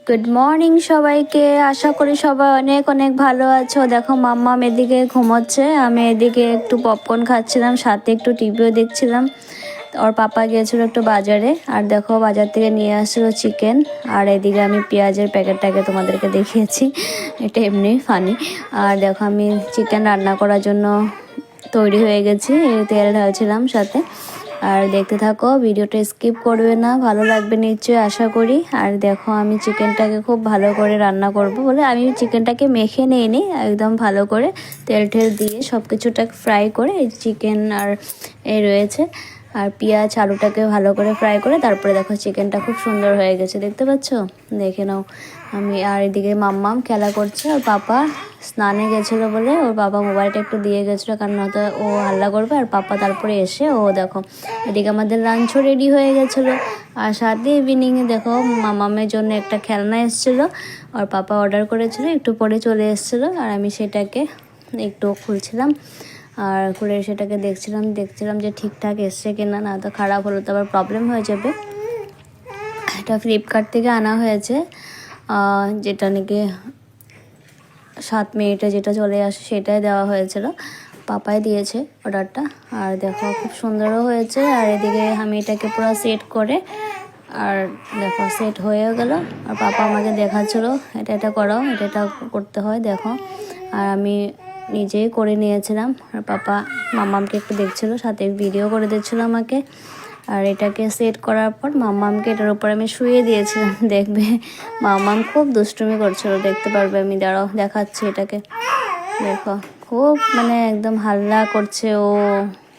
Good morning সবাইকে। আশা করি সবাই অনেক অনেক ভালো আছো। দেখো মাম্মাম এদিকে ঘুমোচ্ছে, আমি এদিকে একটু পপকর্ন খাচ্ছিলাম, সাথে একটু টিভিও দেখছিলাম। ওর পাপা গিয়েছিল একটু বাজারে, আর দেখো বাজার থেকে নিয়ে আসছিলো চিকেন। আর এদিকে আমি পেঁয়াজের প্যাকেটটাকে তোমাদেরকে দেখিয়েছি, এটা এমনি ফানি। আর দেখো আমি চিকেন রান্না করার জন্য তৈরি হয়ে গেছি, তেল ঢালছিলাম সাথে। আর দেখতে থাকো, ভিডিওটা স্কিপ করবে না, ভালো লাগবে নিশ্চয়ই আশা করি। আর দেখো আমি চিকেনটাকে খুব ভালো করে রান্না করব বলে আমি চিকেনটাকে মেখে নিয়ে নিই একদম ভালো করে, তেল ঠেল দিয়ে সব কিছুটা ফ্রাই করে। এই চিকেন আর এই রয়েছে, আর পেঁয়াজ আলুটাকে ভালো করে ফ্রাই করে তারপরে দেখো চিকেনটা খুব সুন্দর হয়ে গেছে, দেখতে পাচ্ছ, দেখে নাও। আমি আর এদিকে মাম্মাম খেলা করছে, আর পাপা স্নানে গেছিলো বলে ওর বাবা মোবাইলটা একটু দিয়ে গেছিলো, কারণ হয়তো ও হাল্লা করবে। আর পাপা তারপরে এসে ও দেখো এদিকে আমাদের লাঞ্চও রেডি হয়ে গেছিলো। আর সাথে ইভিনিংয়ে দেখো মামামের জন্য একটা খেলনা এসেছিলো, আর পাপা অর্ডার করেছিল, একটু পরে চলে এসেছিলো। আর আমি সেটাকে একটু খুলছিলাম, আর খুলে সেটাকে দেখছিলাম যে ঠিকঠাক এসছে কিনা, না তো খারাপ হলো তো আবার প্রবলেম হয়ে যাবে। এটা ফ্লিপকার্ট থেকে আনা হয়েছে, যেটা নাকি 7 মিনিটে যেটা চলে আসে সেটাই দেওয়া হয়েছিল, পাপাই দিয়েছে অর্ডারটা। আর দেখো খুব সুন্দরও হয়েছে। আর এদিকে আমি এটাকে পুরো সেট করে, আর দেখো সেট হয়েও গেল। আর পাপা আমাকে দেখাচ্ছিলো এটা করো, এটা করতে হয় দেখো। আর আমি নিজেই করে নিয়েছিলাম, আর পাপা মাম্মামকে একটু দেখছিলো, সাথে ভিডিও করে দিচ্ছিলো আমাকে। আর এটাকে সেট করার পর মাম্মামকে এটার উপর আমি শুয়ে দিয়েছিলাম। দেখবে মাম্মাম খুব দুষ্টুমি করছিল, দেখতে পারবে, আমি দাঁড়াও দেখাচ্ছি এটাকে। দেখো খুব মানে একদম হাল্লা করছে ও,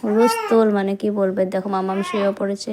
হুলস্থুল, মানে কি বলবে। দেখো মাম্মাম শুয়েও পড়েছে।